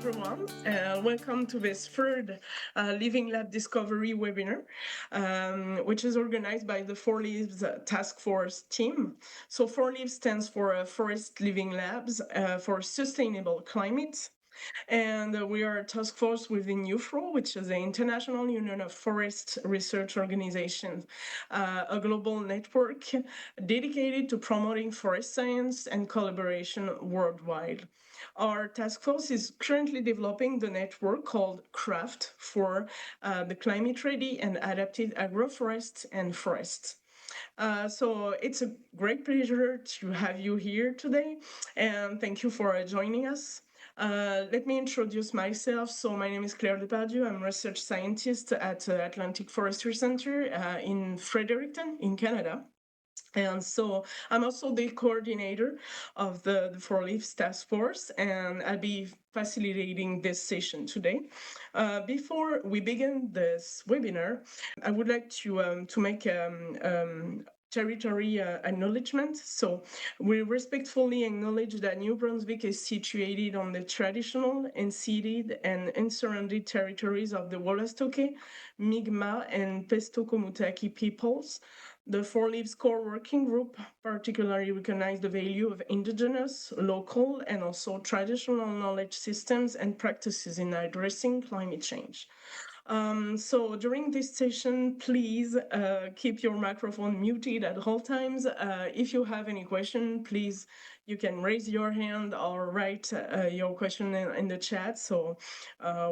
everyone. Welcome to this third Living Lab Discovery webinar, which is organized by the FORLIVS Task Force team. So FORLIVS stands for Forest Living Labs for Sustainable Climate. And we are a task force within UFRO, which is the International Union of Forest Research Organizations, a global network dedicated to promoting forest science and collaboration worldwide. Our task force is currently developing the network called CRAFT for the climate-ready and adapted agroforests and forests. So it's a great pleasure to have you here today, and thank you for joining us. Let me introduce myself. So my name is Claire Depardieu. I'm a research scientist at Atlantic Forestry Center in Fredericton, in Canada. And so I'm also the coordinator of the FORLIVS task force, and I'll be facilitating this session today. Before we begin this webinar, I would like to make territory acknowledgement. So we respectfully acknowledge that New Brunswick is situated on the traditional, unceded, and unsurrounded territories of the Wolastoqey, Mi'kmaq, and Pescopomutaki peoples. The FORLIVS core working group particularly recognized the value of indigenous, local, and also traditional knowledge systems and practices in addressing climate change. So during this session, please keep your microphone muted at all times. If you have any question, please, you can raise your hand or write your question in the chat. So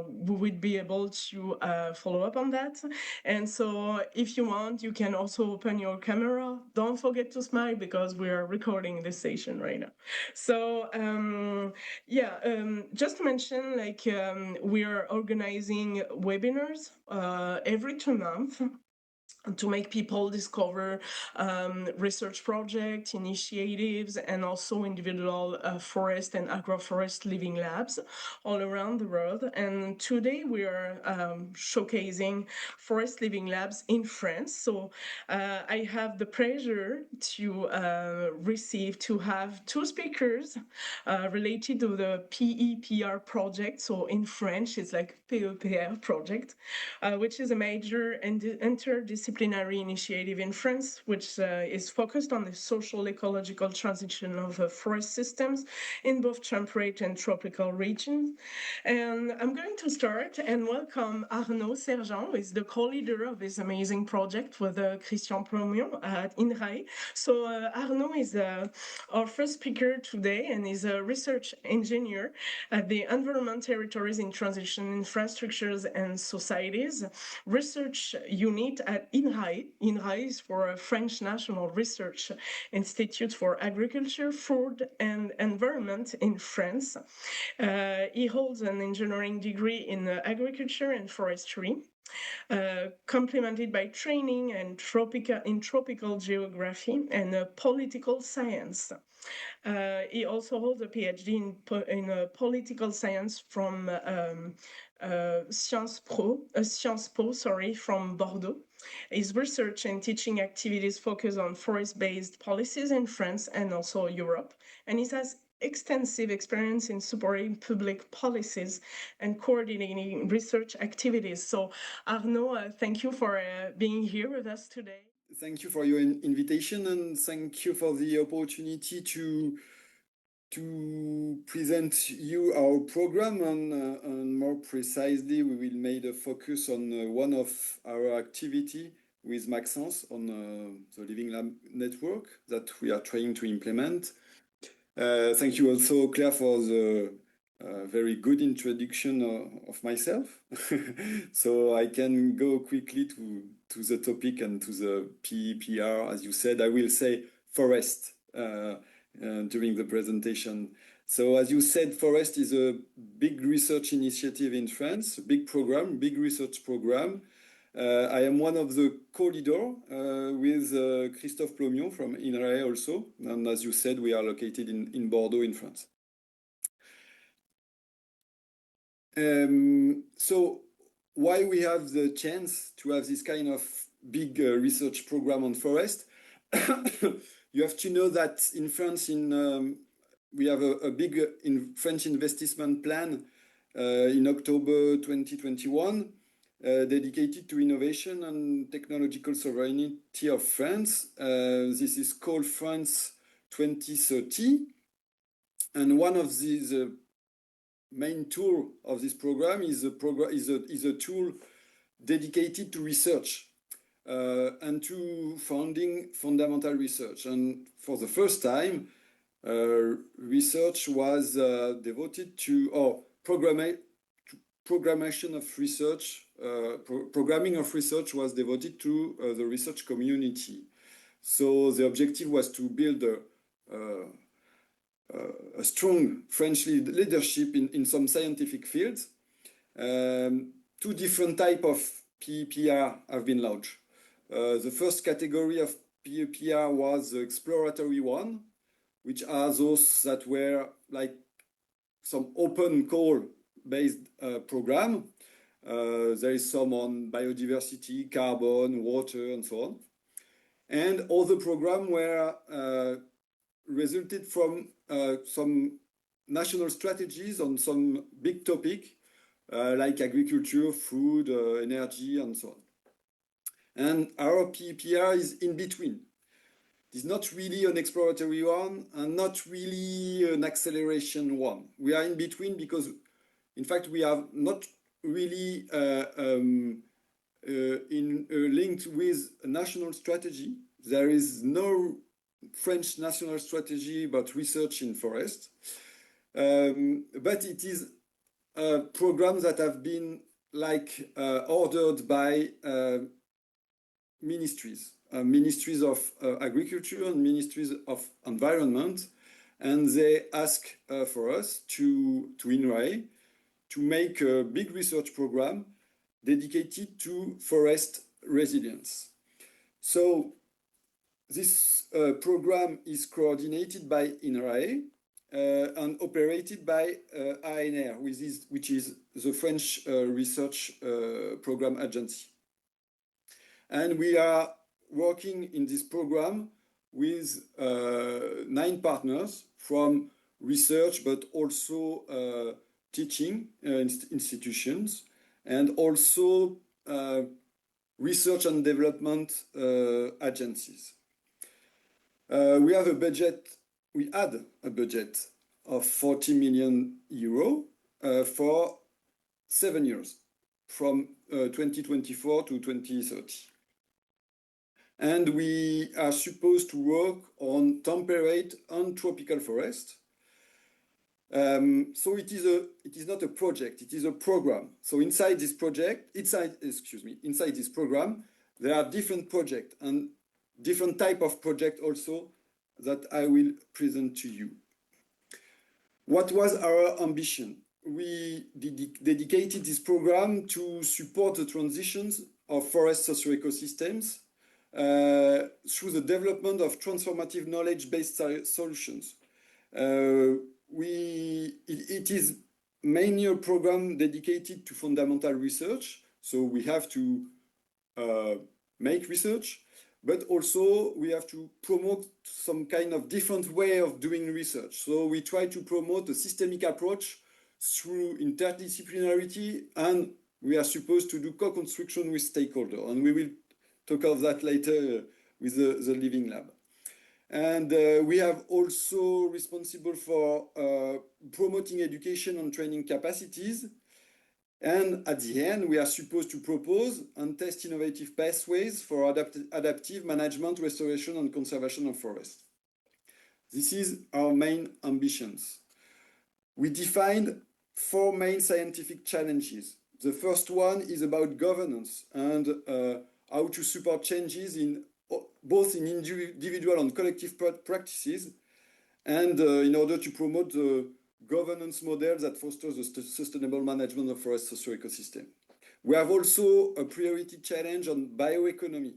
we would be able to follow up on that. And so if you want, you can also open your camera. Don't forget to smile because we are recording this session right now. So just to mention, we are organizing webinars every 2 months to make people discover research projects, initiatives, and also individual forest and agroforest living labs all around the world. And today we are showcasing forest living labs in France. So I have the pleasure to have 2 speakers related to the PEPR project. So in French, it's like PEPR project, which is a major interdisciplinary initiative in France, which is focused on the socio-ecological transition of forest systems in both temperate and tropical regions. And I'm going to start and welcome Arnaud Sergent, who is the co-leader of this amazing project with Christian Plomion at INRAE. So Arnaud is our first speaker today and is a research engineer at the Environment Territories in Transition Infrastructures and Societies research unit at INRAE. INRAE is for a French National Research Institute for Agriculture, Food and Environment in France. He holds an engineering degree in agriculture and forestry, complemented by training in tropical geography and political science. He also holds a PhD in political science from Sciences Po, from Bordeaux. His research and teaching activities focus on forest-based policies in France and also Europe, and he has extensive experience in supporting public policies and coordinating research activities. So Arnaud, thank you for being here with us today. Thank you for your invitation, and thank you for the opportunity to present you our program, and more precisely, we will make a focus on one of our activity with Maxence on the Living Lab network that we are trying to implement. Thank you also, Claire, for the very good introduction of myself. So I can go quickly to the topic and to the PEPR. As you said, I will say forest during the presentation. So as you said, forest is a big research initiative in France, a big program, big research program. I am one of the co-leader with Christophe Plomion from INRAE also. And as you said, we are located in Bordeaux in France. So why we have the chance to have this kind of big research program on forest? You have to know that in France, we have a big French investment plan in October 2021, dedicated to innovation and technological sovereignty of France. This is called France 2030. And one of these main tool of this program is a tool dedicated to research and to funding fundamental research. And for the first time, research was devoted to, or programming of research was devoted to the research community. So the objective was to build a strong French leadership in some scientific fields. Two different types of PEPR have been launched. The first category of PEPR was the exploratory one, which are those that were like some open call based program. There is some on biodiversity, carbon, water, and so on. And other programs were resulted from some national strategies on some big topic like agriculture, food, energy, and so on. And our PEPR is in between. It's not really an exploratory one and not really an acceleration one. We are in between because, in fact, we are not really linked with a national strategy. There is no French national strategy about research in forest, but it is programs that have been like ordered by ministries of agriculture and ministries of environment, and they ask for us to INRAE to make a big research program dedicated to forest resilience. So this program is coordinated by INRAE and operated by ANR, which is the French research program agency. And we are working in this program with 9 partners from research, but also teaching institutions, and also research and development agencies. We had a budget of 40 million euro for 7 years, from 2024 to 2030. And we are supposed to work on temperate and tropical forest. So it is not a project, it is a program. So inside this program, there are different projects and different type of project also that I will present to you. What was our ambition? We dedicated this program to support the transitions of forest socio-ecosystems through the development of transformative knowledge-based solutions. It is mainly a program dedicated to fundamental research, so we have to make research, but also we have to promote some kind of different way of doing research. So we try to promote a systemic approach through interdisciplinarity, and we are supposed to do co-construction with stakeholders, and we will talk of that later with the Living Lab. And we have also responsible for promoting education and training capacities. And at the end, we are supposed to propose and test innovative pathways for adaptive management, restoration, and conservation of forests. This is our main ambitions. We defined 4 main scientific challenges. The first one is about governance and how to support changes in both in individual and collective practices, and in order to promote the governance model that fosters the sustainable management of forest socio-ecosystem. We have also a priority challenge on bioeconomy,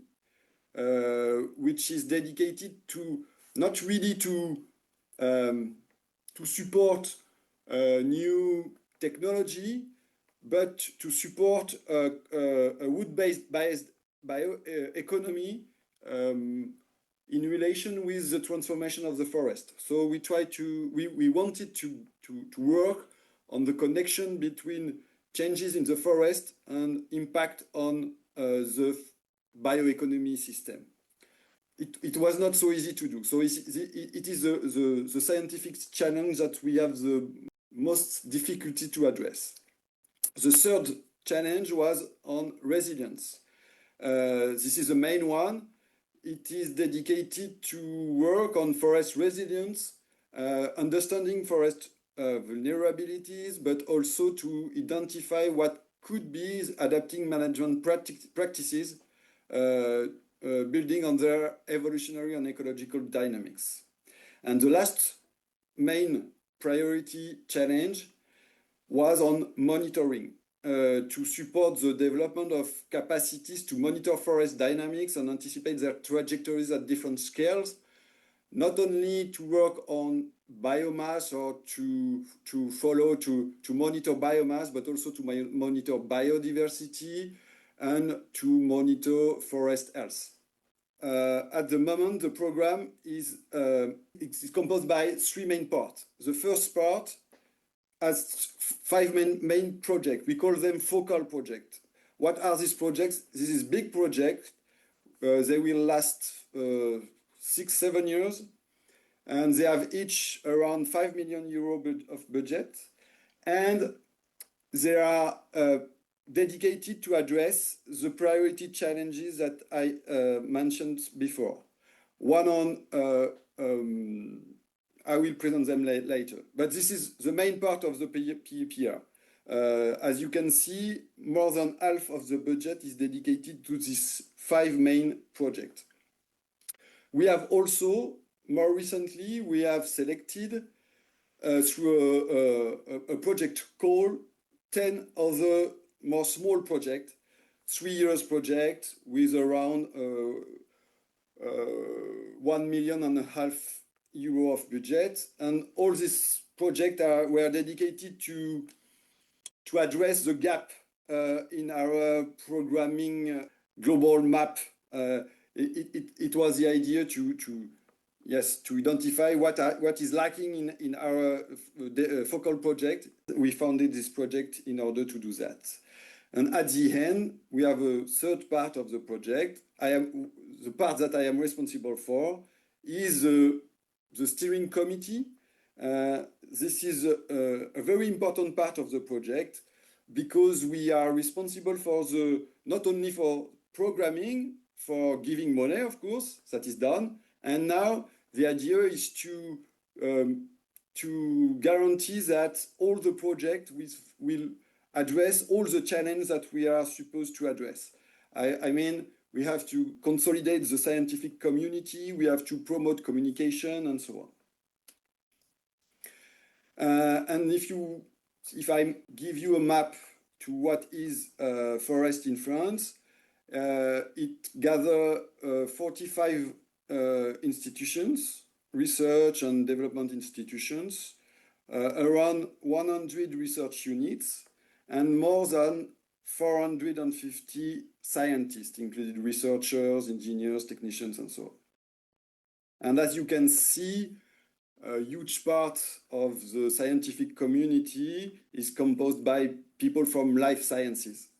which is dedicated to not really to support new technology, but to support a wood-based bioeconomy in relation with the transformation of the forest. So we wanted to work on the connection between changes in the forest and impact on the bioeconomy system. It was not so easy to do. So it is the scientific challenge that we have the most difficulty to address. The third challenge was on resilience. This is the main one. It is dedicated to work on forest resilience, understanding forest vulnerabilities, but also to identify what could be adapting management practices, building on their evolutionary and ecological dynamics. And the last main priority challenge was on monitoring, to support the development of capacities to monitor forest dynamics and anticipate their trajectories at different scales, not only to work on biomass or to monitor biomass, but also to monitor biodiversity and to monitor forest health. At the moment, the program is composed by three main parts. The first part has five main projects. We call them focal projects. What are these projects? This is big project. They will last 6-7 years, and they have each around 5 million euro of budget, and they are dedicated to address the priority challenges that I mentioned before. One on I will present them later, but this is the main part of the PEPR. As you can see, more than half of the budget is dedicated to these five main projects. We have also, more recently, we have selected through a project called 10 other more small projects, 3 years project with around 1.5 million euro of budget, and all these projects were dedicated to address the gap in our programming global map. It was the idea to identify what is lacking in our focal project. We founded this project in order to do that. And at the end, we have a third part of the project. The part that I am responsible for is the steering committee. This is a very important part of the project because we are responsible for not only for programming, for giving money, of course, that is done. And now the idea is to guarantee that all the project will address all the challenges that we are supposed to address. I mean, we have to consolidate the scientific community, we have to promote communication, and so on. And if I give you a map to what is forest in France, it gathers 45 institutions, research and development institutions, around 100 research units, and more than 450 scientists, including researchers, engineers, technicians, and so on. And as you can see, a huge part of the scientific community is composed by people from life sciences,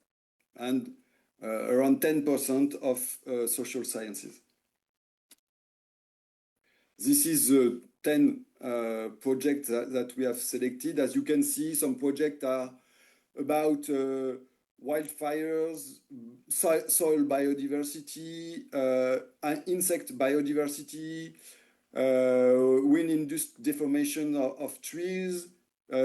and around 10% of social sciences. This is the 10 projects that we have selected. As you can see, some projects are about wildfires, soil biodiversity, insect biodiversity, wind-induced deformation of trees,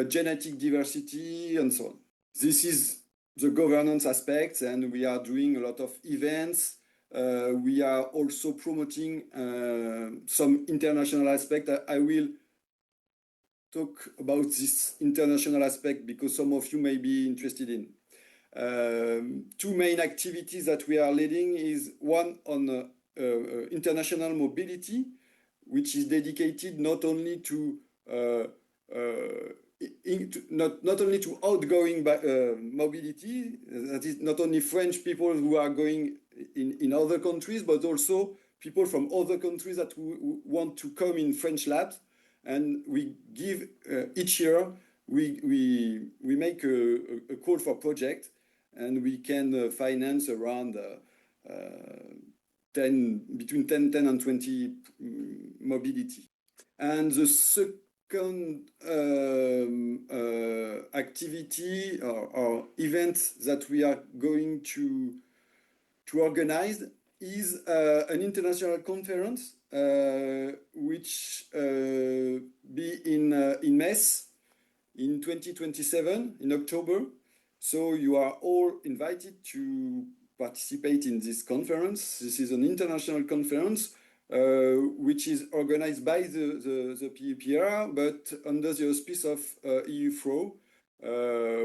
genetic diversity, and so on. This is the governance aspects, and we are doing a lot of events. We are also promoting some international aspect. I will talk about this international aspect because some of you may be interested in. Two main activities that we are leading is one on international mobility, which is dedicated not only to outgoing mobility, that is not only French people who are going in other countries, but also people from other countries that want to come in French labs. And we give each year, we make a call for project, and we can finance around between 10 and 20 mobility. And the second activity or event that we are going to organize is an international conference which be in Metz in 2027 in October. So you are all invited to participate in this conference. This is an international conference which is organized by the PEPR, but under the auspice of EU FRO,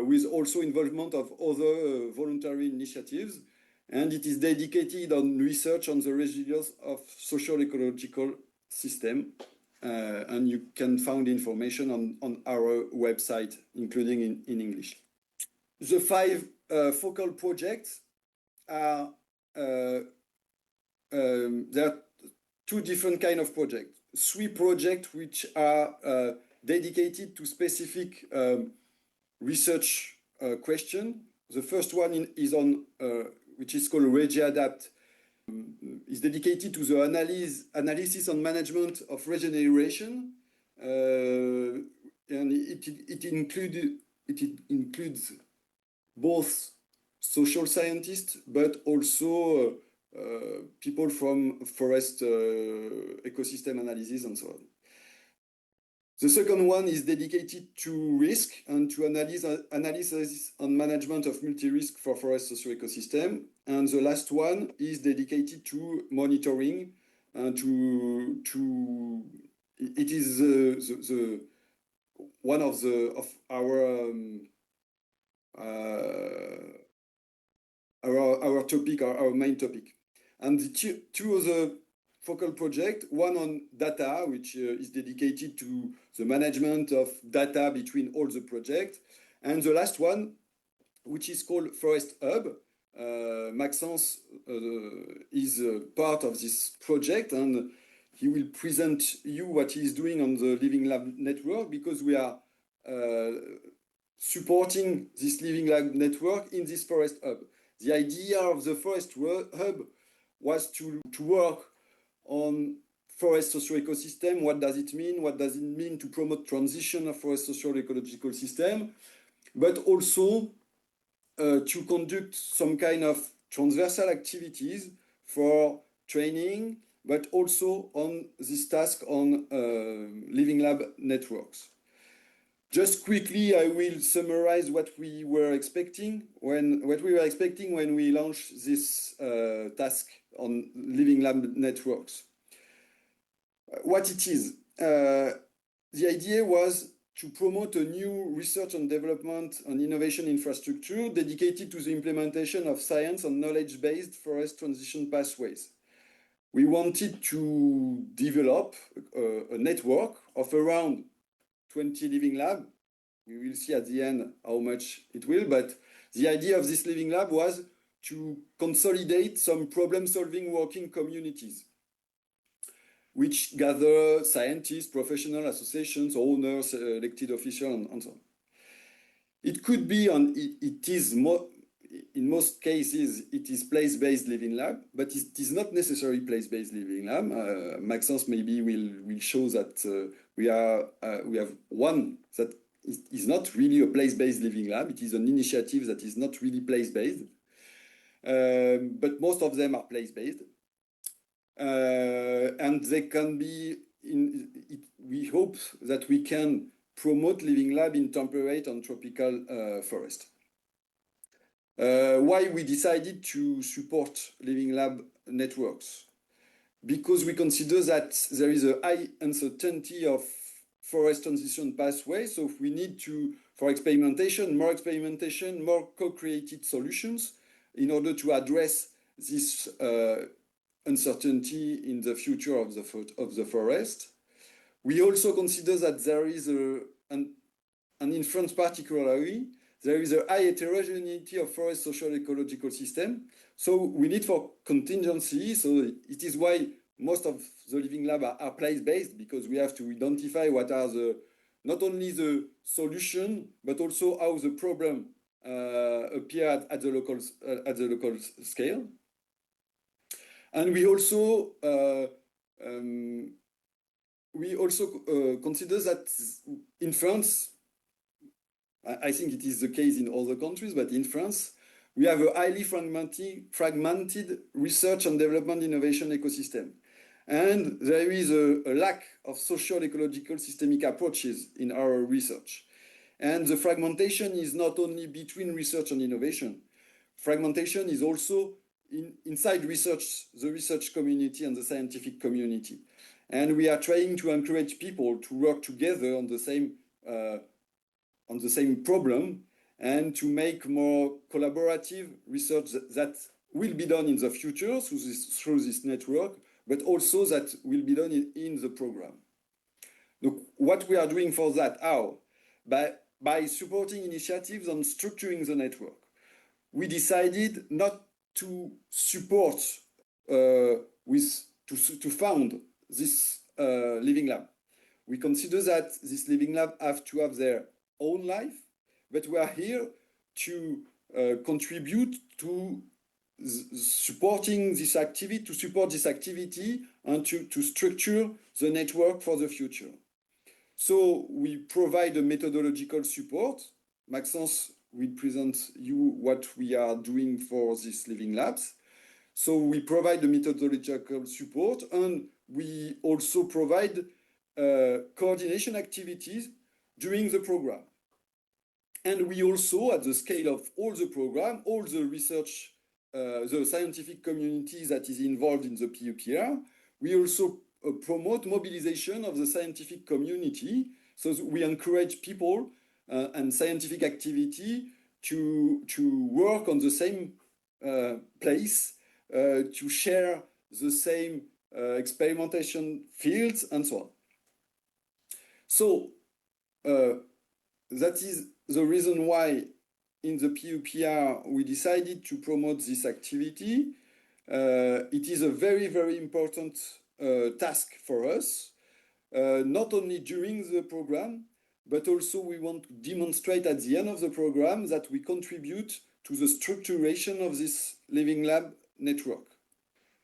with also involvement of other voluntary initiatives. And it is dedicated on research on the resilience of socio-ecological system. And you can find information on our website, including in English. The 5 focal projects are, there are 2 different kinds of projects. 3 projects which are dedicated to specific research question. The first one is on, which is called RegiAdapt, is dedicated to the analysis and management of regeneration, and it includes both social scientists, but also people from forest ecosystem analysis and so on. The second one is dedicated to risk and to analysis and management of multi-risk for forest socio-ecosystem. And the last one is dedicated to monitoring and it is the one of our topic, our main topic. And the two other focal project, one on data, which is dedicated to the management of data between all the projects, and the last one, which is called Forest Hub. Maxence is part of this project, and he will present you what he is doing on the Living Lab network, because we are supporting this Living Lab network in this Forest Hub. The idea of the Forest Hub was to work on forest socio-ecosystem. What does it mean? What does it mean to promote transition of forest socio-ecological system? But also to conduct some kind of transversal activities for training, but also on this task on Living Lab networks. Just quickly, I will summarize what we were expecting when we launched this task on Living Lab networks. What it is, the idea was to promote a new research and development and innovation infrastructure dedicated to the implementation of science and knowledge-based forest transition pathways. We wanted to develop a network of around 20 Living Lab. We will see at the end how much it will, but the idea of this Living Lab was to consolidate some problem-solving working communities, which gather scientists, professional associations, owners, elected officials, and so on. It could be, it is more, in most cases, it is place-based Living Lab, but it is not necessarily place-based Living Lab. Maxence maybe will show that we have one that is not really a place-based Living Lab. It is an initiative that is not really place-based, but most of them are place-based. And they can be, we hope that we can promote Living Lab in temperate and tropical forest. Why we decided to support Living Lab networks? Because we consider that there is a high uncertainty of forest transition pathway, so we need to, for experimentation, more co-created solutions in order to address this uncertainty in the future of the forest. We also consider that there is and in France particularly, there is a high heterogeneity of forest social ecological system. So we need for contingency. So it is why most of the Living Lab are place-based, because we have to identify what are the not only the solution, but also how the problem appear at the local scale. And we also consider that in France, I think it is the case in other countries, but in France, we have a highly fragmented research and development innovation ecosystem. And there is a lack of socio-ecological systemic approaches in our research. And the fragmentation is not only between research and innovation. Fragmentation is also inside research, the research community and the scientific community. And we are trying to encourage people to work together on the same problem and to make more collaborative research that will be done in the future through this network, but also that will be done in the program. Look, what we are doing for that, how? By supporting initiatives on structuring the network. We decided not to support to found this living lab. We consider that this living lab have to have their own life, but we are here to contribute to supporting this activity, to support this activity, and to structure the network for the future. So we provide a methodological support. Maxence will present you what we are doing for these living labs. So we provide the methodological support, and we also provide coordination activities during the program. And we also, at the scale of all the program, all the research, the scientific community that is involved in the PEPR, we also promote mobilization of the scientific community. So we encourage people and scientific activity to work on the same place, to share the same experimentation fields, and so on. So that is the reason why in the PEPR we decided to promote this activity. It is a very, very important task for us, not only during the program, but also we want to demonstrate at the end of the program that we contribute to the structuration of this living lab network.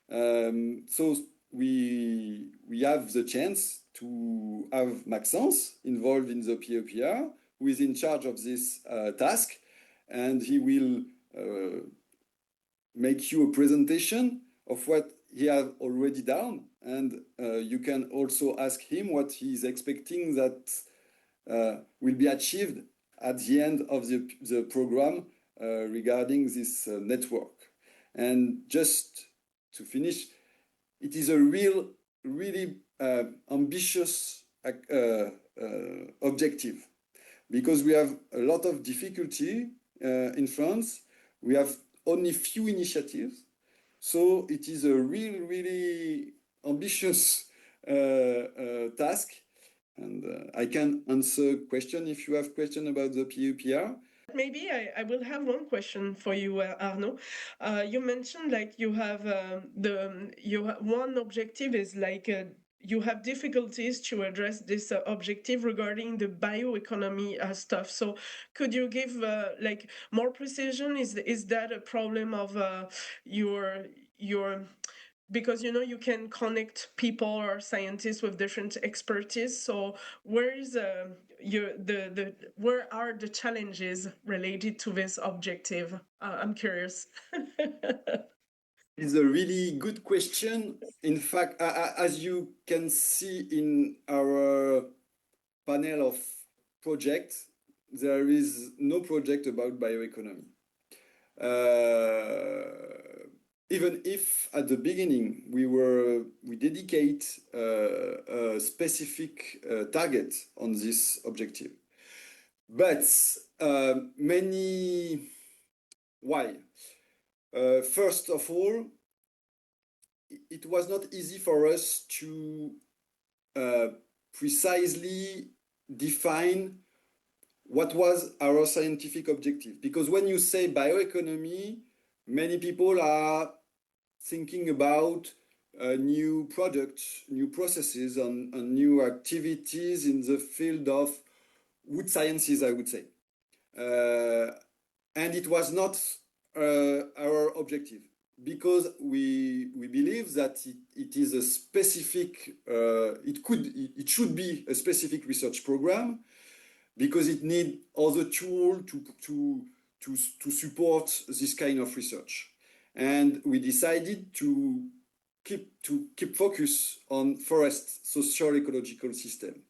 So we have the chance to have Maxence involved in the PEPR, who is in charge of this task, and he will make you a presentation of what he has already done, and you can also ask him what he is expecting that will be achieved at the end of the program regarding this network. And just to finish, it is a really ambitious objective, because we have a lot of difficulty in France. We have only few initiatives, so it is a really ambitious task. And I can answer question if you have question about the PEPR. Maybe I will have one question for you, Arnaud. You mentioned like you have one objective is like you have difficulties to address this objective regarding the bioeconomy stuff. So could you give like more precision? Is that a problem of your because you can connect people or scientists with different expertise. So where is where are the challenges related to this objective? I'm curious. It's a really good question. In fact, as you can see in our panel of projects, there is no project about bioeconomy. Even if at the beginning we dedicate a specific target on this objective, but why? First of all, it was not easy for us to precisely define what was our scientific objective, because when you say bioeconomy, many people are thinking about new products, new processes, and new activities in the field of wood sciences, I would say. And it was not our objective, because we believe that it is a specific, it should be a specific research program, because it needs other tools to support this kind of research. And we decided to keep focus on forest social ecological system.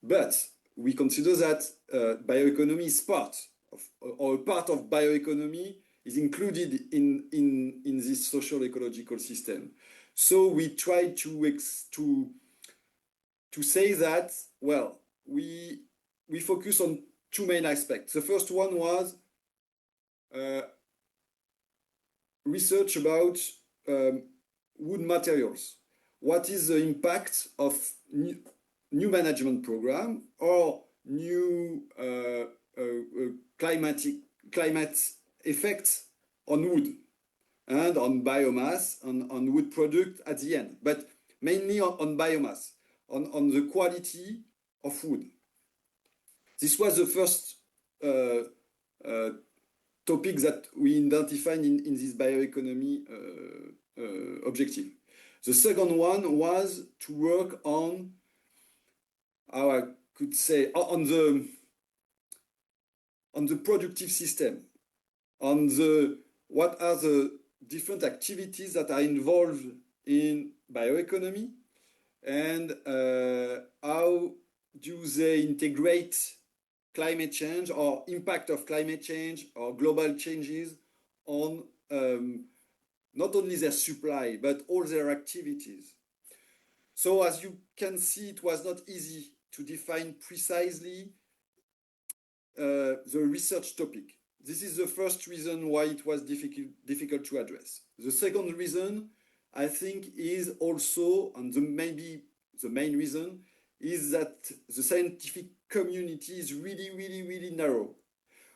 But we consider that bioeconomy is part of, or a part of bioeconomy is included in this social ecological system. So we try to say that, well, we focus on two main aspects. The first one was research about wood materials. What is the impact of new management program or new climate effects on wood and on biomass, on wood product at the end, but mainly on biomass, on the quality of wood. This was the first topic that we identified in this bioeconomy objective. The second one was to work on, how I could say, on the productive system, on the what are the different activities that are involved in bioeconomy, and how do they integrate climate change or impact of climate change or global changes on not only their supply, but all their activities. So as you can see, it was not easy to define precisely the research topic. This is the first reason why it was difficult to address. The second reason, I think, is also, and maybe the main reason, is that the scientific community is really narrow.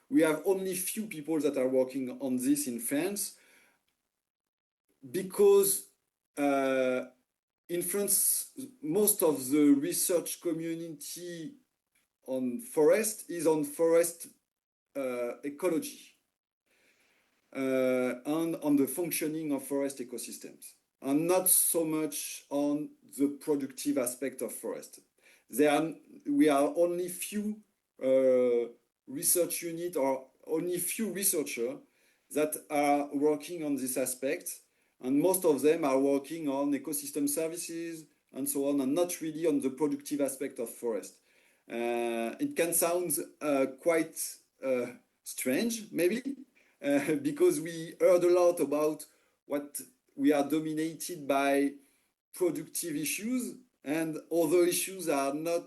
We have only few people that are working on this in France, because in France, most of the research community on forest is on forest ecology and on the functioning of forest ecosystems, and not so much on the productive aspect of forest. We are only few research unit or only few researchers that are working on this aspect, and most of them are working on ecosystem services and so on, and not really on the productive aspect of forest. It can sound quite strange, maybe, because we heard a lot about what we are dominated by productive issues, and other issues are not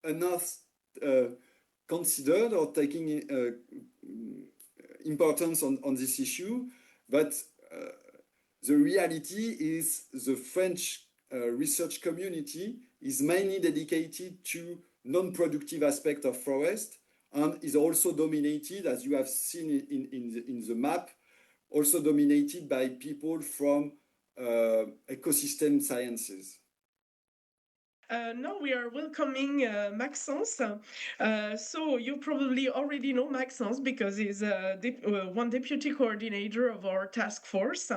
enough considered or taking importance on this issue. But the reality is the French research community is mainly dedicated to non-productive aspect of forest, and is also dominated, as you have seen in the map, also dominated by people from ecosystem sciences. Now we are welcoming Maxence. So you probably already know Maxence because he's one deputy coordinator of our task force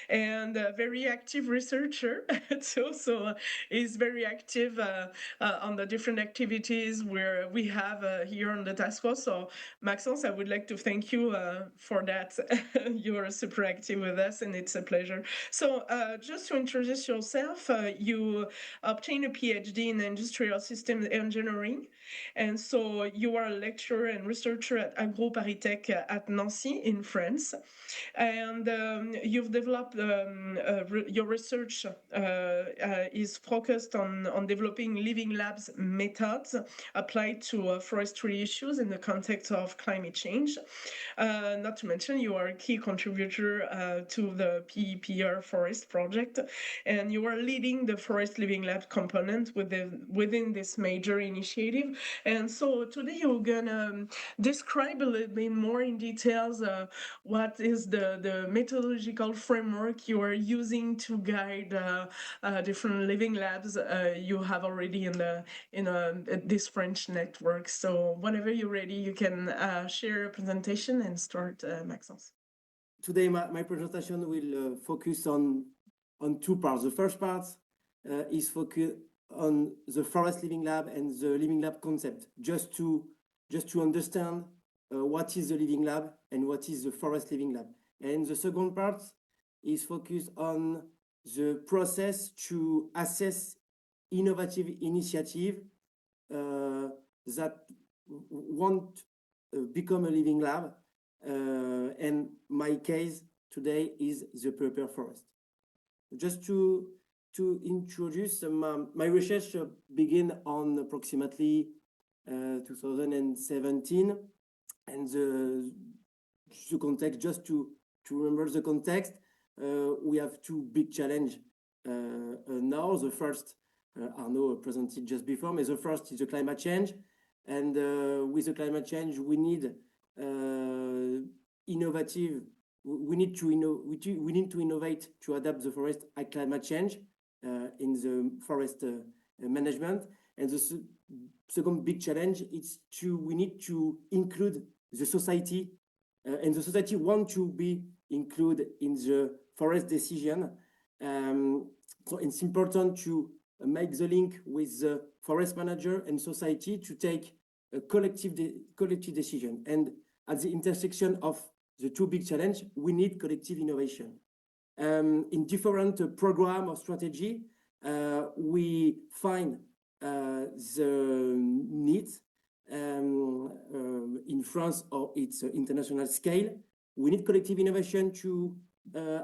and a very active researcher. So he's very active on the different activities where we have here on the task force. So Maxence, I would like to thank you for that. You're super active with us, and it's a pleasure. So just to introduce yourself, you obtained a PhD in industrial systems engineering, and so you are a lecturer and researcher at agroforestry at Nancy in France, and you've developed your research is focused on developing living labs methods applied to forestry issues in the context of climate change. Not to mention, you are a key contributor to the PEPR FORESTT project, and you are leading the Forest Living Lab component development within this major initiative. And so today you're gonna describe a little bit more in details what is the methodological framework you are using to guide different living labs you have already in this French network. So whenever you're ready, you can share a presentation and start, Maxence. Today, my presentation will focus on two parts. The first part is focus on the forest living lab and the living lab concept, just to understand what is the living lab and what is the forest living lab. And the second part is focused on the process to assess innovative initiative that won't become a living lab. And my case today is the PEPR FORESTT. Just to introduce my research began on approximately 2017, and the context, just to remember the context, we have two big challenges now. The first, Arnaud presented just before me, the first is the climate change, and with the climate change we need innovative. We need to innovate to adapt the forest at climate change in the forest management. And the second big challenge is we need to include the society, and the society want to be included in the forest decision. So it's important to make the link with the forest manager and society to take a collective decision. And at the intersection of the two big challenges, we need collective innovation. In different program or strategy, we find the needs in France or its international scale. We need collective innovation to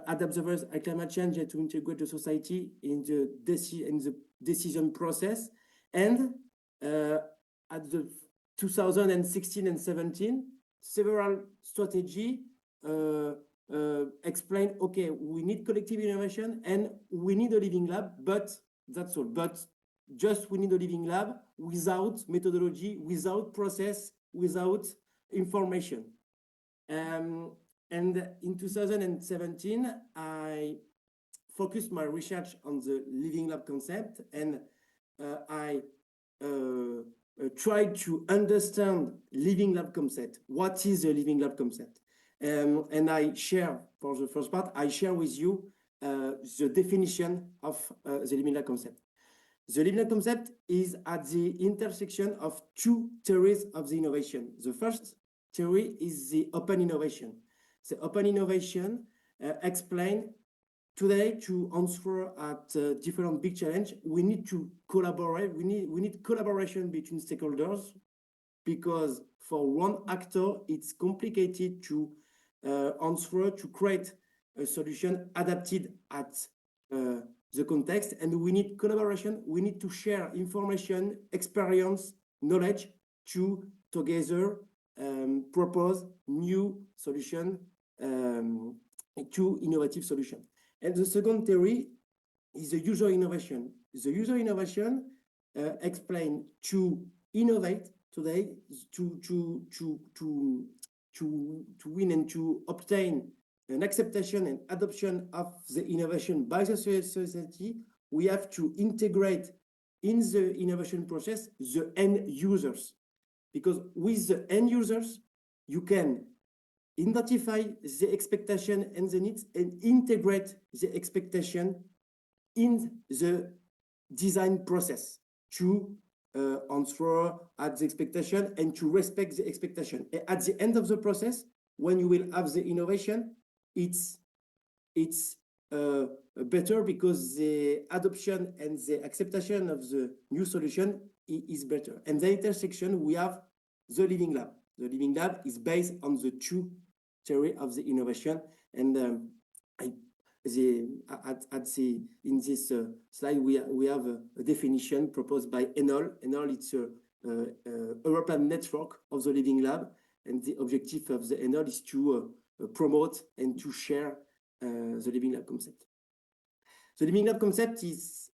adapt the forest at climate change and to integrate the society in the decision process. And at the 2016 and 17, several strategy explain, okay, we need collective innovation and we need a living lab, but that's all. But just we need a living lab without methodology, without process, without information. And in 2017, I focused my research on the living lab concept, and I tried to understand living lab concept. What is a living lab concept? And I share, for the first part, I share with you the definition of the living lab concept. The living lab concept is at the intersection of two theories of the innovation. The first theory is the open innovation. The open innovation explain today to answer at different big challenge. We need to collaborate. We need collaboration between stakeholders, because for one actor it's complicated to answer, to create a solution adapted at the context, and we need collaboration. We need to share information, experience, knowledge to together propose new solution, to innovative solution. And the second theory is the user innovation. The user innovation explain to innovate today, to win and to obtain an acceptation and adoption of the innovation by the society. We have to integrate in the innovation process the end users, because with the end users you can identify the expectation and the needs and integrate the expectation in the design process to answer at the expectation and to respect the expectation. At the end of the process, when you will have the innovation, it's better, because the adoption and the acceptation of the new solution is better. And the intersection, we have the living lab. The living lab is based on the two theory of the innovation. And in this slide, we have a definition proposed by Arnould. Arnould, it's a European network of the living lab, and the objective of the Arnould is to promote and to share the living lab concept. The living lab concept is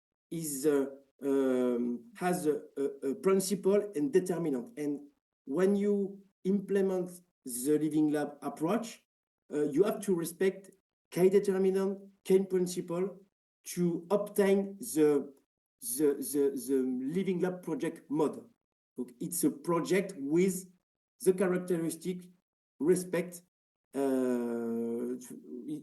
has a principle and determinant. And when you implement the Living Lab approach, you have to respect key determinant, key principle to obtain the Living Lab project mode. So it's a project with the characteristic respect.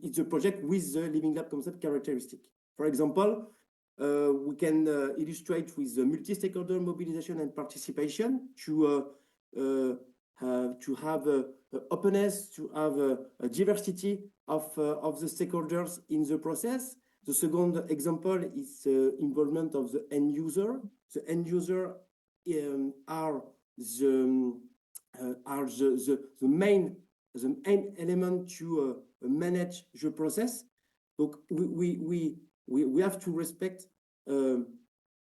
It's a project with the Living Lab concept characteristic. For example, we can illustrate with the multi-stakeholder mobilization and participation to have openness, to have a diversity of the stakeholders in the process. The second example is involvement of the end user. The end user are the main element to manage the process. So we have to respect, and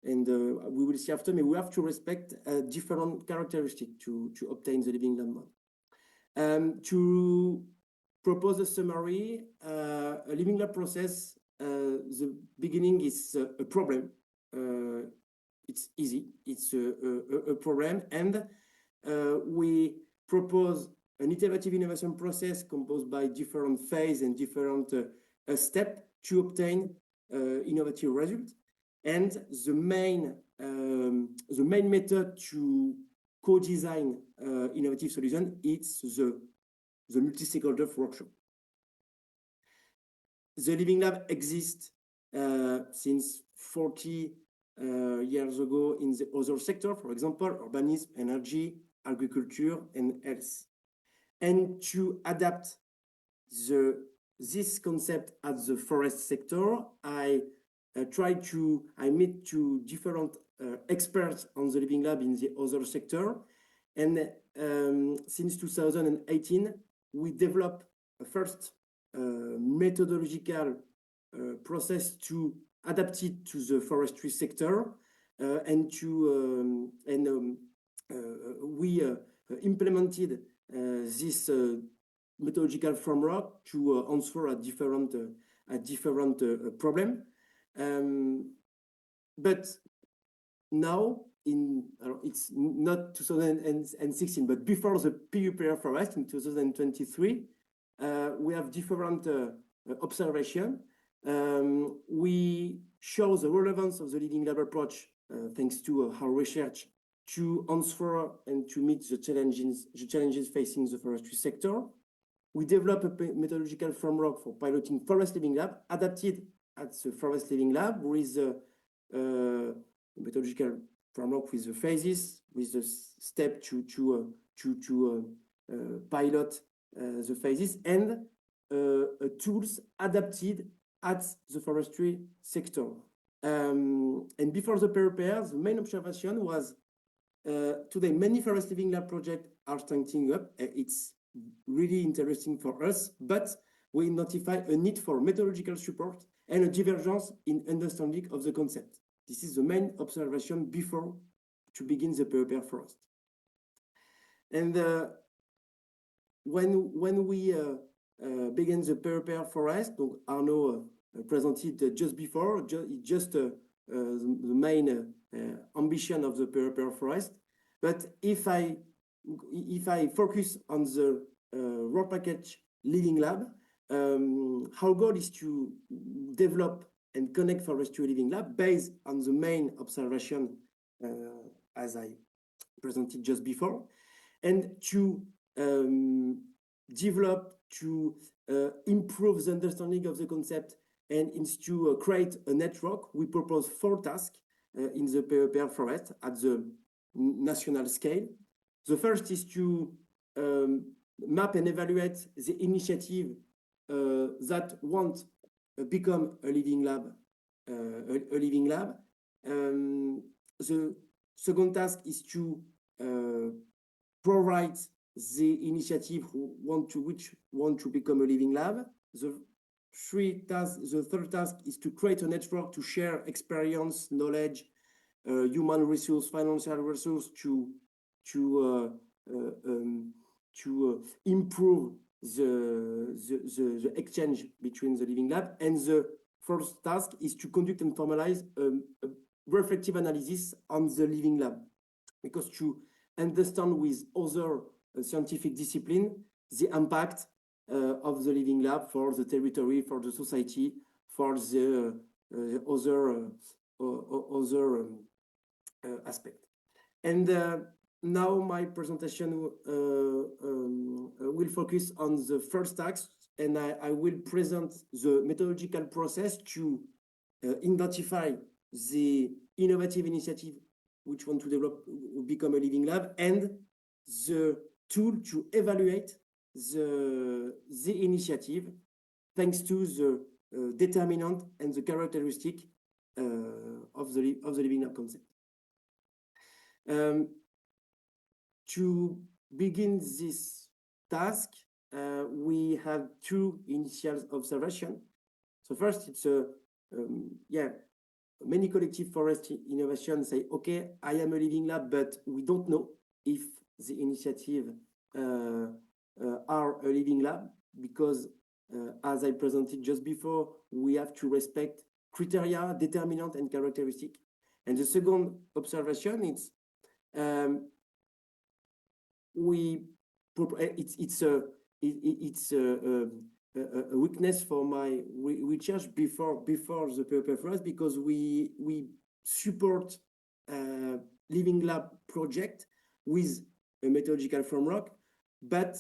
we will see after, but we have to respect different characteristics to obtain the Living Lab mode. To propose a summary, a Living Lab process, the beginning is a problem. It's easy, it's a problem, and we propose an iterative innovation process composed by different phases and different steps to obtain innovative results. And the main method to co-design innovative solution is the multi-stakeholder workshop. The Living Lab exists since 40 years ago in the other sector, for example, urbanism, energy, agriculture, and health. And to adapt this concept at the forest sector, I meet two different experts on the Living Lab in the other sector. And since 2018, we developed a first methodological process to adapt it to the forestry sector, we implemented this methodological framework to answer a different problem. But now, it's not 2016, but before the PEPR FORESTT in 2023, we have different observation. We show the relevance of the Living Lab approach thanks to our research to answer and to meet the challenges facing the forestry sector. We develop a methodological framework for piloting Forest Living Lab, adapted at the Forest Living Lab with a methodological framework with the phases, with the step to pilot the phases, and tools adapted at the forestry sector. And before the PEPR, the main observation was today many Forest Living Lab projects are starting up. It's really interesting for us, but we identify a need for methodological support and a divergence in understanding of the concept. This is the main observation before to begin the PEPR FORESTT. And when we begin the PEPR FORESTT, Arnaud presented just before, the main ambition of the PEPR FORESTT. But if I focus on the work package Living Lab, our goal is to develop and connect forestry Living Lab based on the main observation as I presented just before, and to develop, to improve the understanding of the concept, and to create a network. We propose 4 tasks in the PEPR FORESTT at the national scale. The first is to map and evaluate the initiative that want to become a Living Lab. The second task is to provide the initiative which want to become a Living Lab. The third task is to create a network to share experience, knowledge, human resource, financial resource to improve the exchange between the Living Lab. And the fourth task is to conduct and formalize a reflective analysis on the living lab, because to understand with other scientific discipline the impact of the living lab for the territory, for the society, for the other aspect. And now my presentation will focus on the first task, and I will present the methodological process to identify the innovative initiative which want to develop, become a living lab, and the tool to evaluate the initiative thanks to the determinant and the characteristic of the living lab concept. To begin this task, we have two initial observations. So first, it's many collective forest innovations say, okay, I am a living lab, but we don't know if the initiative are a living lab, because as I presented just before, we have to respect criteria, determinant, and characteristic. And the second observation is it's a weakness for my research before the PEPR FORESTT, because we support living lab project with a methodological framework, but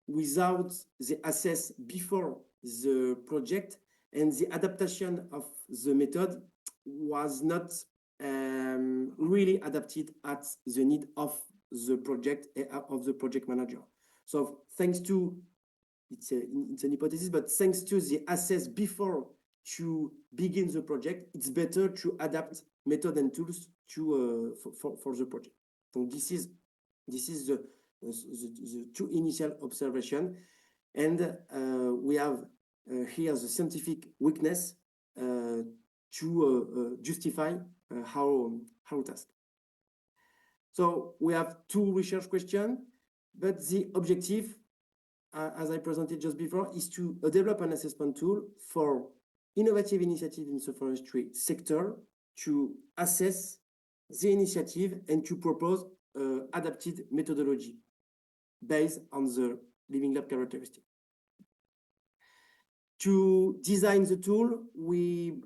without the assess before the project, and the adaptation of the method was not really adapted at the need of the project, of the project manager. So thanks to, it's an hypothesis, but thanks to the assess before to begin the project, it's better to adapt method and tools to for the project. So this is the two initial observation, and we have here the scientific weakness to justify how task. So we have two research questions, but the objective, as I presented just before, is to develop an assessment tool for innovative initiative in the forestry sector, to assess the initiative and to propose adapted methodology based on the living lab characteristic. To design the tool, we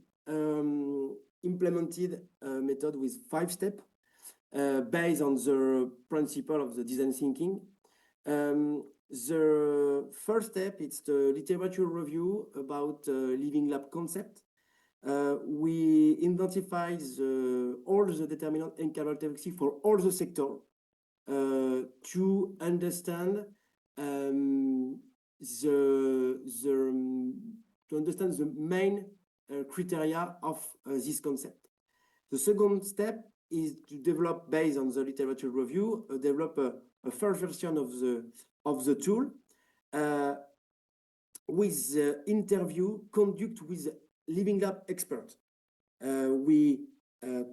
implemented a method with 5 steps based on the principle of the design thinking. The first step, it's the literature review about living lab concept. We identify all the determinant and characteristics for all the sector to understand the main criteria of this concept. The second step is to develop, based on the literature review, develop a first version of the tool with the interview conduct with living lab expert. We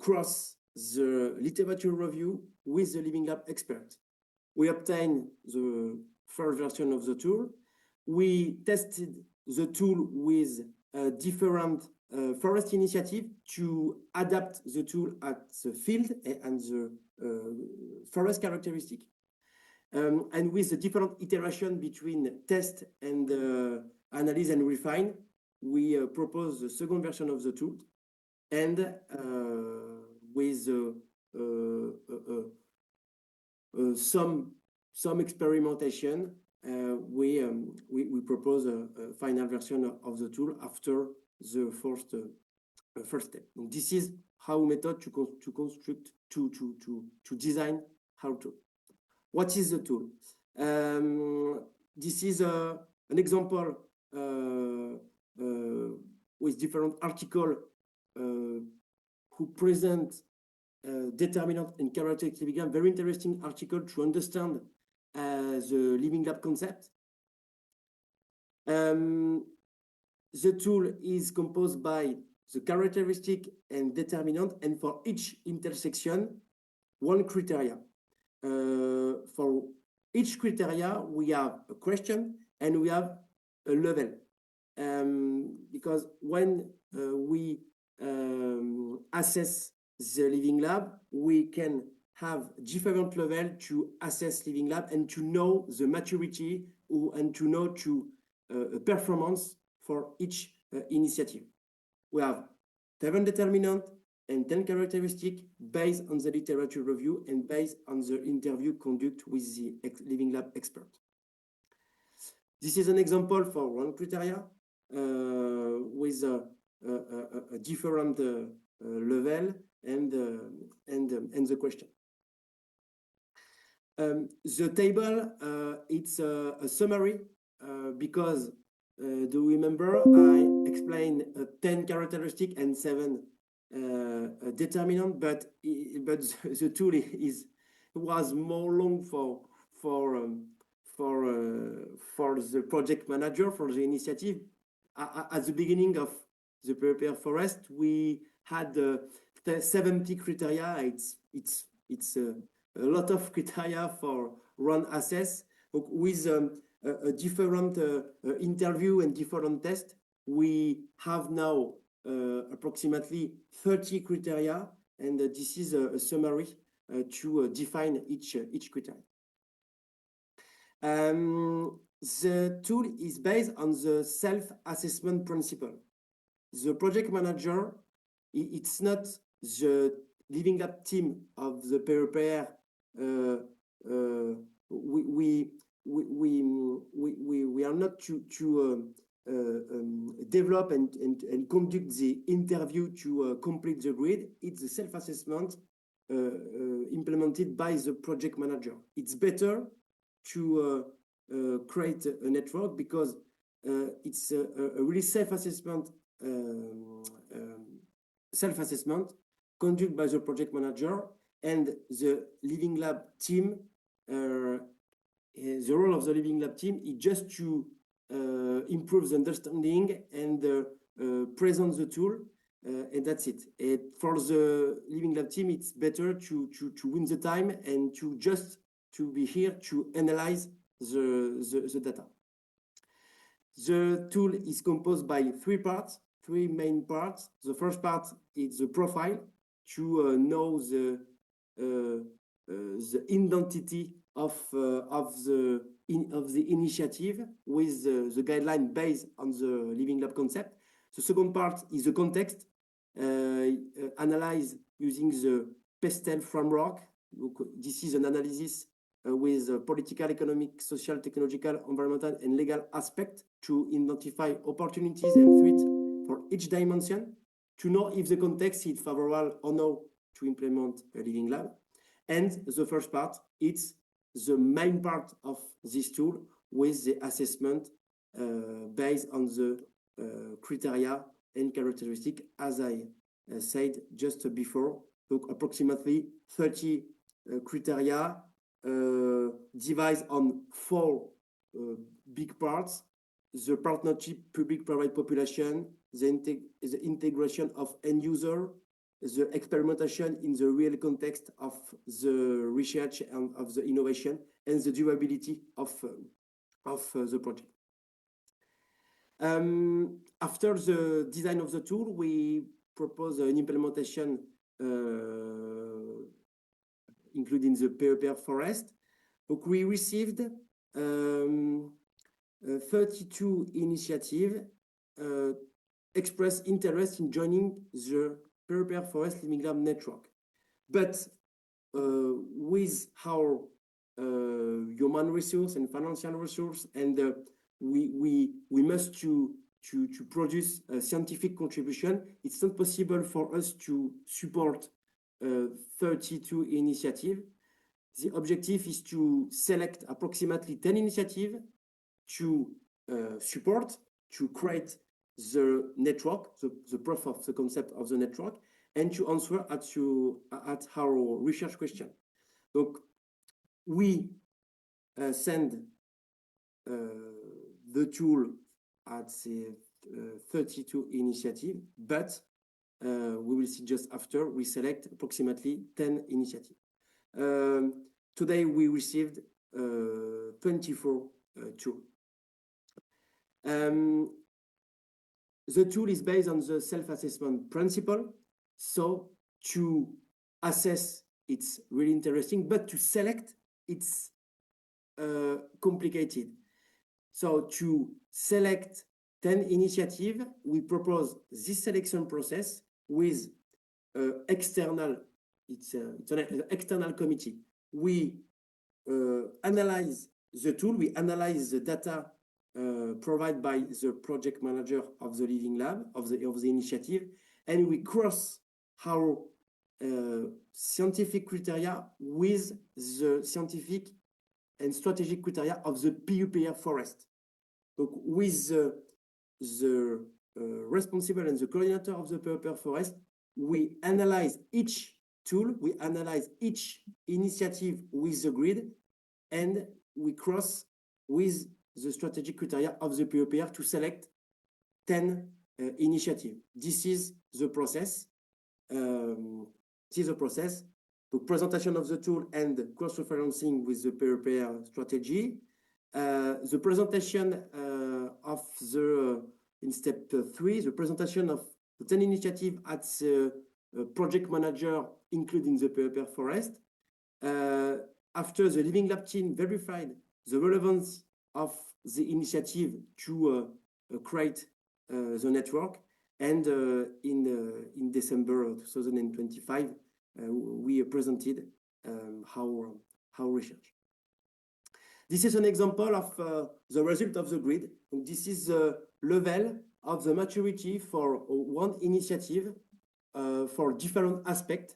cross the literature review with the living lab expert. We obtain the first version of the tool. We tested the tool with different forest initiative to adapt the tool at the field and the forest characteristic. And with the different iteration between test and analyze and refine, we propose the second version of the tool. And with some experimentation, we propose a final version of the tool after the first step. And this is how method to construct, to design how to. What is the tool? This is an example with different article who present determinant and characteristic. Very interesting article to understand the living lab concept. The tool is composed by the characteristic and determinant, and for each intersection, one criteria. For each criteria, we have a question and we have a level. Because when we assess the living lab, we can have different level to assess living lab and to know the maturity and to know performance for each initiative. We have 7 determinants and 10 characteristics based on the literature review and based on the interview conduct with the living lab expert. This is an example for one criteria with a different level and the question. The table, it's a summary because do you remember I explained 10 characteristics and 7 determinant, but the tool was more long for the project manager, for the initiative. At the beginning of the PEPR FORESTT, we had 70 criteria. It's a lot of criteria for run assess with a different interview and different test. We have now approximately 30 criteria, and this is a summary to define each criteria. The tool is based on the self-assessment principle. The project manager, it's not the living lab team of the PEPR. We are not to develop and conduct the interview to complete the grid. It's a self-assessment implemented by the project manager. It's better to create a network because it's a really self-assessment conducted by the project manager, and the living lab team. The role of the living lab team is just to improve the understanding and present the tool, and that's it. For the living lab team, it's better to win the time and to be here to analyze the data. The tool is composed by 3 main parts. The first part is the profile, to know the identity of the initiative with the guideline based on the living lab concept. The second part is the context, analyze using the PESTEL framework. This is an analysis with political, economic, social, technological, environmental, and legal aspect to identify opportunities and threats for each dimension, to know if the context is favorable or no to implement a living lab. And the first part, it's the main part of this tool with the assessment based on the criteria and characteristic, as I said just before. So approximately 30 criteria divided on 4 big parts: the partnership, public-private population, the integration of end user, the experimentation in the real context of the research and of the innovation, and the durability of the project. After the design of the tool, we propose an implementation including the PEPR FORESTT. We received 32 initiatives express interest in joining the PEPR FORESTT Living Lab network. But with our human resource and financial resource, and we must to produce a scientific contribution, it's not possible for us to support 32 initiatives. The objective is to select approximately 10 initiatives to support, to create the network, the proof of the concept of the network, and to answer at our research question. So we send the tool at the 32 initiative, but we will see just after we select approximately 10 initiatives. Today we received 24 tools. The tool is based on the self-assessment principle. So to assess, it's really interesting, but to select, it's complicated. So to select 10 initiatives, we propose this selection process with external, it's an external committee. We analyze the tool, we analyze the data provided by the project manager of the Living Lab, of the initiative, and we cross our scientific criteria with the scientific and strategic criteria of the PEPR FORESTT. So with the responsible and the coordinator of the PEPR FORESTT, we analyze each tool, we analyze each initiative with the grid, and we cross with the strategic criteria of the PEPR to select 10 initiatives. This is the process. The presentation of the tool and cross-referencing with the PEPR strategy. The presentation of the, in step 3, the presentation of the 10 initiatives at the project manager, including the PEPR FORESTT. After the Living Lab team verified the relevance of the initiative to create the network, and in December 2025, we presented our research. This is an example of the result of the grid. And this is the level of the maturity for one initiative for different aspects,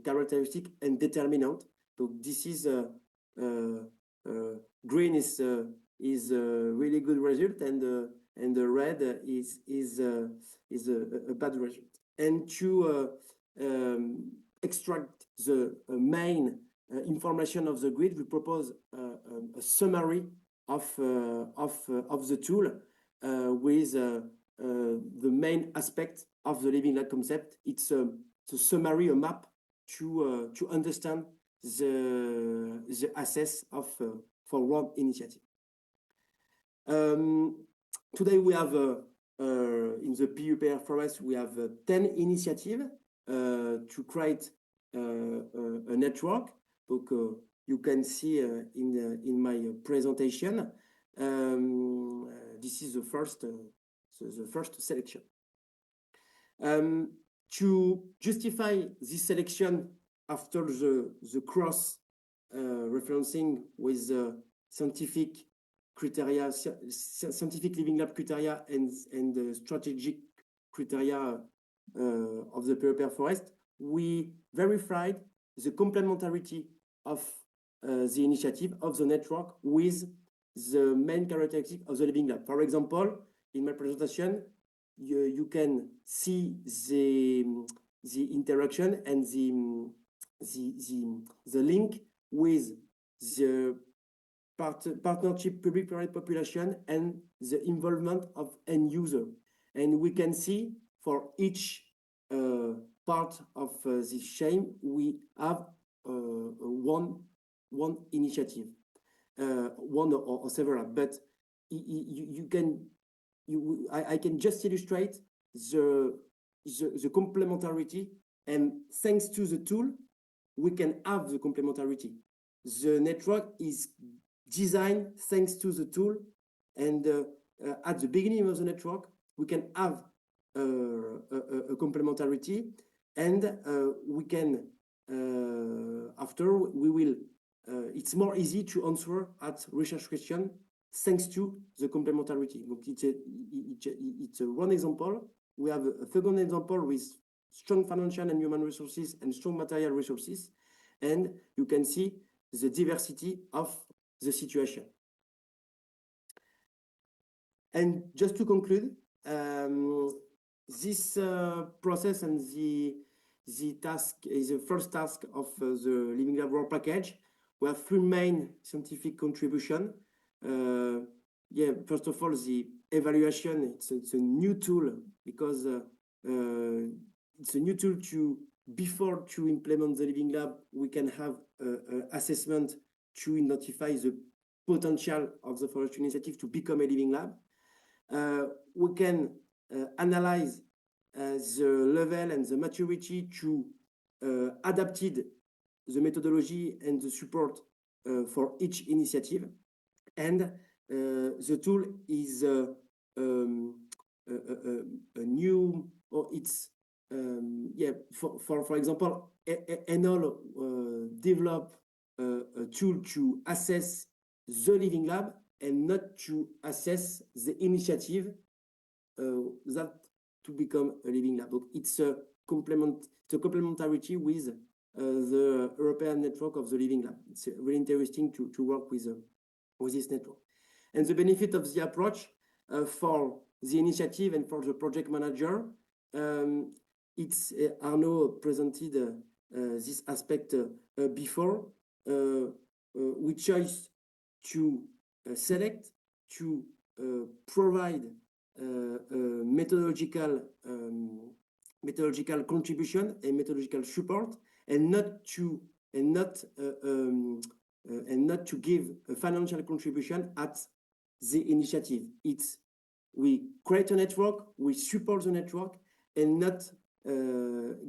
characteristic and determinant. So this is green is a really good result, and the red is a bad result. And to extract the main information of the grid, we propose a summary of the tool with the main aspect of the Living Lab concept. It's a summary, a map to understand the assess of for one initiative. Today we have in the PEPR FORESTT we have 10 initiatives to create a network. So, you can see in my presentation. This is the first selection. To justify this selection after the cross referencing with scientific criteria, scientific Living Lab criteria, and the strategic criteria of the PEPR FORESTT, we verified the complementarity of the initiative of the network with the main characteristic of the Living Lab. For example, in my presentation, you can see the interaction and the link with the partnership public-private population and the involvement of end user. And we can see for each part of this chain, we have one initiative, one or several. But I can just illustrate the complementarity, and thanks to the tool, we can have the complementarity. The network is designed thanks to the tool, and at the beginning of the network, we can have a complementarity, and we can after we will it's more easy to answer at research question thanks to the complementarity. It's one example. We have a second example with strong financial and human resources and strong material resources, and you can see the diversity of the situation. And just to conclude, this process and the task is the first task of the Living Lab Work Package. We have 3 main scientific contributions. First of all, the evaluation. It's a new tool because it's a new tool before to implement the Living Lab, we can have assessment to identify the potential of the forestry initiative to become a Living Lab. We can analyze the level and the maturity to adapted the methodology and the support for each initiative. And the tool is a new, or it's, for example, Arnould develop a tool to assess the living lab and not to assess the initiative that to become a living lab. Donc it's a complementarity with the European network of the living lab. It's really interesting to work with this network. And the benefit of the approach for the initiative and for the project manager, it's Arnaud presented this aspect before. We chose to select, to provide methodological contribution and methodological support, and not to give a financial contribution at the initiative. It's we create a network, we support the network, and not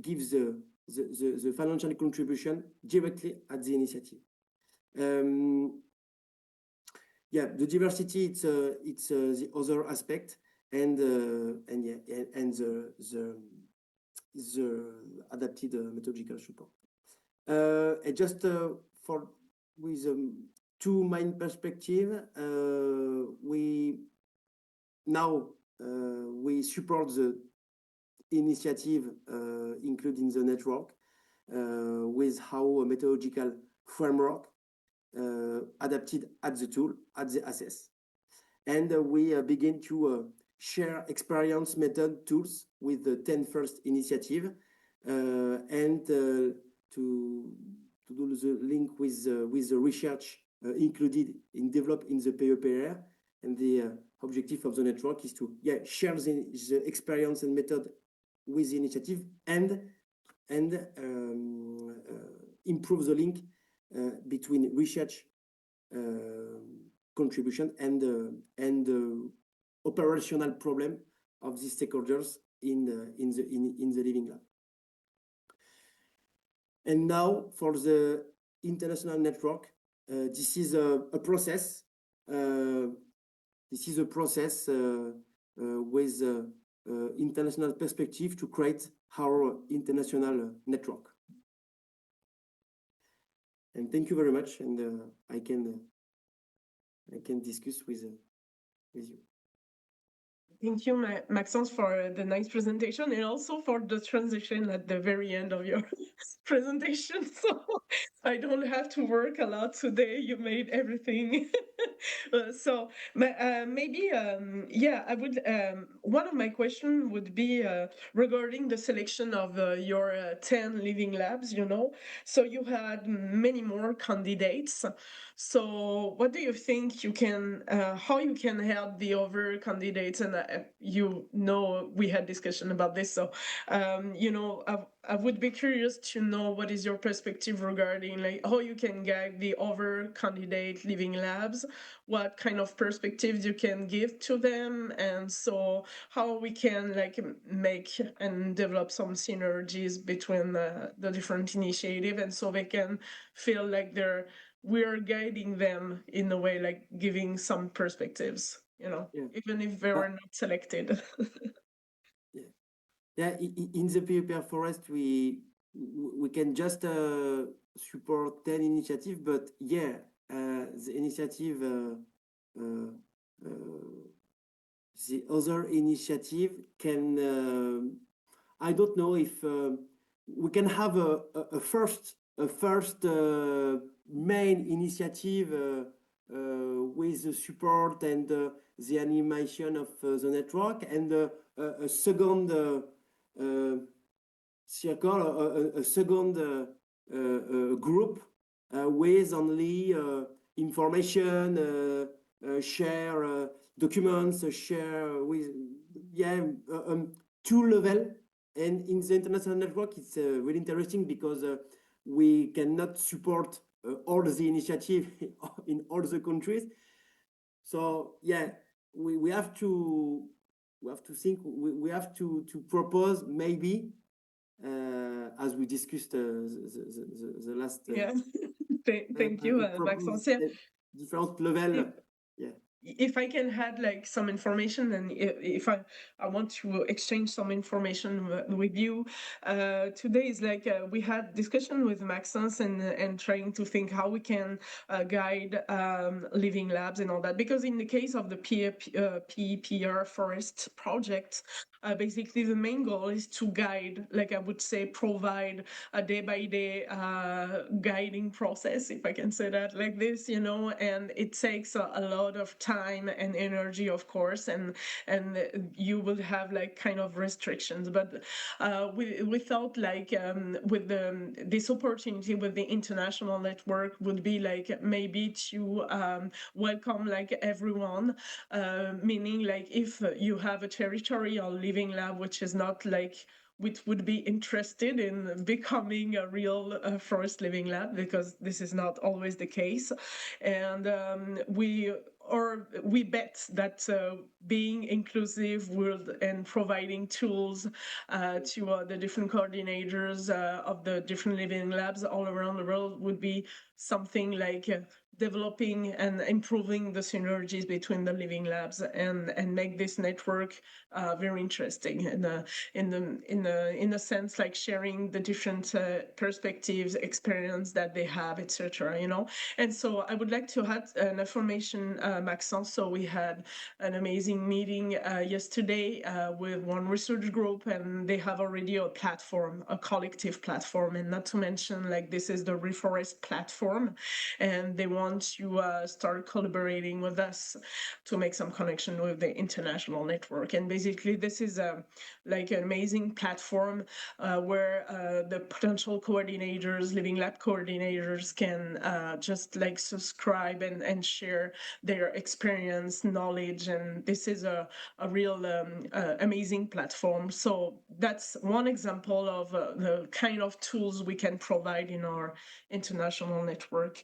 give the financial contribution directly at the initiative. Yeah, the diversity, it's the other aspect, and the adapted methodological support. And just for with two main perspective, we support the initiative, including the network, with how a methodological framework adapted at the tool, at the assess. And we begin to share experience, method, tools with the 10 first initiative, and to do the link with the research included in developed in the PEPR. And the objective of the network is to share the experience and method with the initiative, and improve the link between research contribution and the operational problem of the stakeholders in the living lab. And now for the international network, this is a process. This is a process with international perspective to create our international network. And thank you very much, and I can discuss with you. Thank you, Maxence, for the nice presentation, and also for the transition at the very end of your presentation. So I don't have to work a lot today. You made everything. So maybe, I would. One of my questions would be regarding the selection of your 10 living labs. You know, so you had many more candidates. So what do you think you can, how you can help the other candidates? And you know, we had discussion about this. So, you know, I would be curious to know what is your perspective regarding like how you can guide the other candidate living labs, what kind of perspectives you can give to them, and so how we can like make and develop some synergies between the different initiatives, and so they can feel like we're guiding them in a way, like giving some perspectives, you know, even if they were not selected. In the PEPR Forest, we can just support 10 initiatives, but the initiative, the other initiative can, I don't know if we can have a first main initiative with the support and the animation of the network, and a second circle, a second group with only information, share documents, share with two level. And in the international network, it's really interesting because we cannot support all the initiative in all the countries. So we have to think, we have to propose maybe as we discussed the last. Yeah. Thank you, Maxence. Yeah. Different level. Yeah. If I can add like some information, and if I want to exchange some information with you, today is like we had discussion with Maxence and trying to think how we can guide living labs and all that, because in the case of the PEPR forest project, basically the main goal is to guide, like I would say, provide a day-by-day guiding process, if I can say that like this, and it takes a lot of time and energy, of course, and you will have like kind of restrictions, but we thought like with this opportunity with the international network would be like maybe to welcome like everyone, meaning like if you have a territorial living lab which is not like which would be interested in becoming a real forest living lab, because this is not always the case. And we bet that being inclusive and providing tools to the different coordinators of the different living labs all around the world would be something like developing and improving the synergies between the living labs and make this network very interesting, in a sense like sharing the different perspectives, experience that they have, etc. And so I would like to add an information, Maxence. So we had an amazing meeting yesterday with one research group, and they have already a platform, a collective platform, and not to mention like this is the Reforest platform, and they want to start collaborating with us to make some connection with the international network. And basically this is like an amazing platform where the potential coordinators, living lab coordinators, can just like subscribe and share their experience, knowledge, and this is a real amazing platform. So that's one example of the kind of tools we can provide in our international network.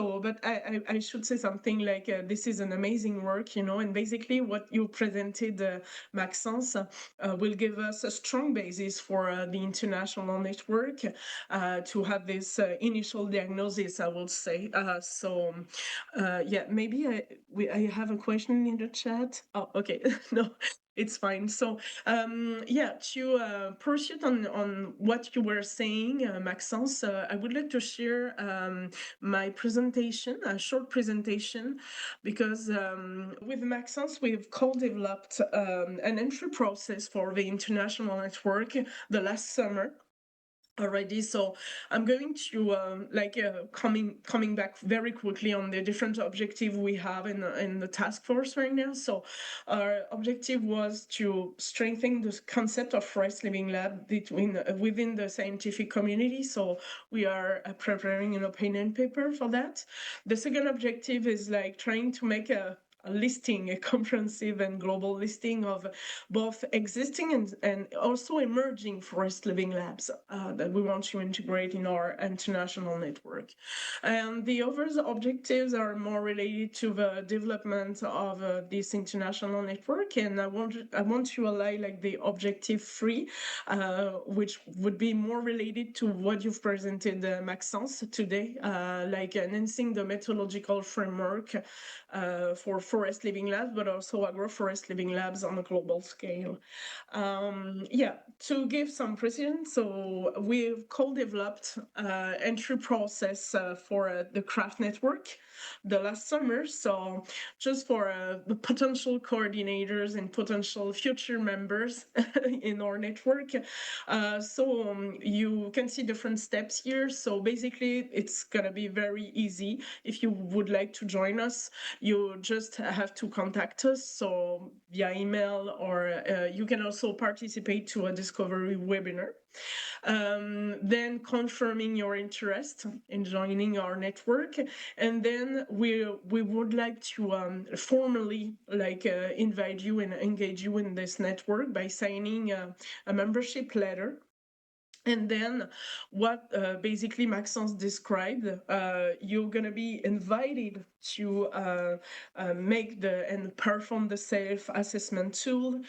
But I should say something like this is an amazing work, and basically what you presented, Maxence, will give us a strong basis for the international network to have this initial diagnosis, I will say. Yeah, maybe I have a question in the chat. Oh, okay. No, it's fine. So yeah, to pursue on what you were saying, Maxence, I would like to share my presentation, a short presentation, because with Maxence, we've co-developed an entry process for the international network the last summer already. So I'm going to coming back very quickly on the different objective we have in the task force right now. So our objective was to strengthen the concept of forest living lab within the scientific community. So we are preparing an opinion paper for that. The second objective is like trying to make a listing, a comprehensive and global listing of both existing and also emerging forest living labs that we want to integrate in our international network. And the other objectives are more related to the development of this international network. And I want to highlight like the objective 3, which would be more related to what you've presented, Maxence, today, like enhancing the methodological framework for forest living labs, but also agroforest living labs on a global scale. Yeah, to give some precision, so we've co-developed entry process for the craft network the last summer. So just for the potential coordinators and potential future members in our network. You can see different steps here. So basically, it's gonna be very easy. If you would like to join us, you just have to contact us, so via email, or you can also participate to a discovery webinar. Then confirming your interest in joining our network, and then we would like to formally invite you and engage you in this network by signing a membership letter. And then what basically Maxence described, you're going to be invited to make and perform the self-assessment tool.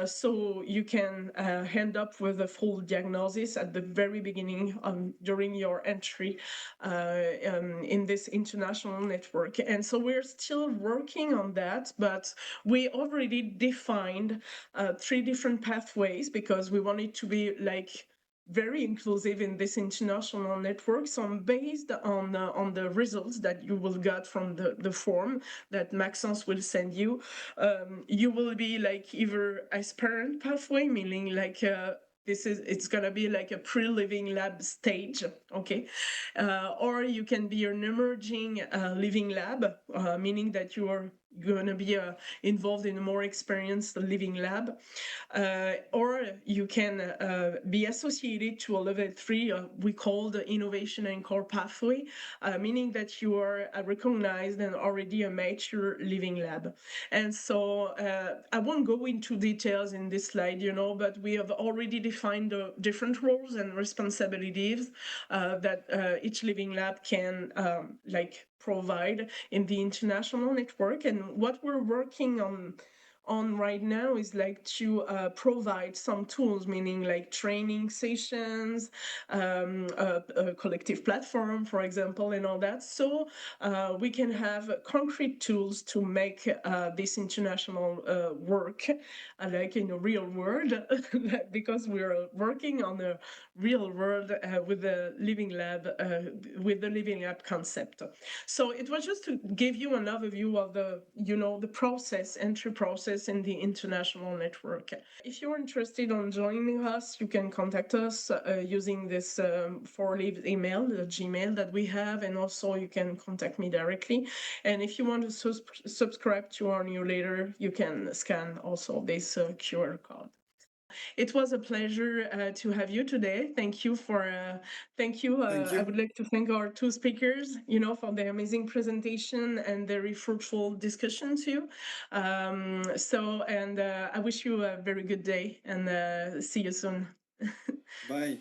So you can end up with a full diagnosis at the very beginning during your entry in this international network. And so we're still working on that, but we already defined 3 different pathways because we want it to be like very inclusive in this international network. So based on the results that you will get from the form that Maxence will send you, you will be like either aspirant pathway, meaning like it's gonna be like a pre-living lab stage, okay, or you can be an emerging living lab, meaning that you are going to be involved in a more experienced living lab, or you can be associated to a level 3 we call the innovation and core pathway, meaning that you are recognized and already a mature living lab. And so I won't go into details in this slide, but we have already defined the different roles and responsibilities that each living lab can provide in the international network. And what we're working on right now is like to provide some tools, meaning like training sessions, a collective platform, for example, and all that. So we can have concrete tools to make this international work like in a real world, because we're working on a real world with the living lab, with the living lab concept. So it was just to give you an overview of the entry process in the international network. If you're interested in joining us, you can contact us using this FORLIVS email, the Gmail that we have, and also you can contact me directly. And if you want to subscribe to our newsletter, you can scan also this QR code. It was a pleasure to have you today. Thank you. Thank you. I would like to thank our 2 speakers, for their amazing presentation and very fruitful discussion too. I wish you a very good day and see you soon. Bye.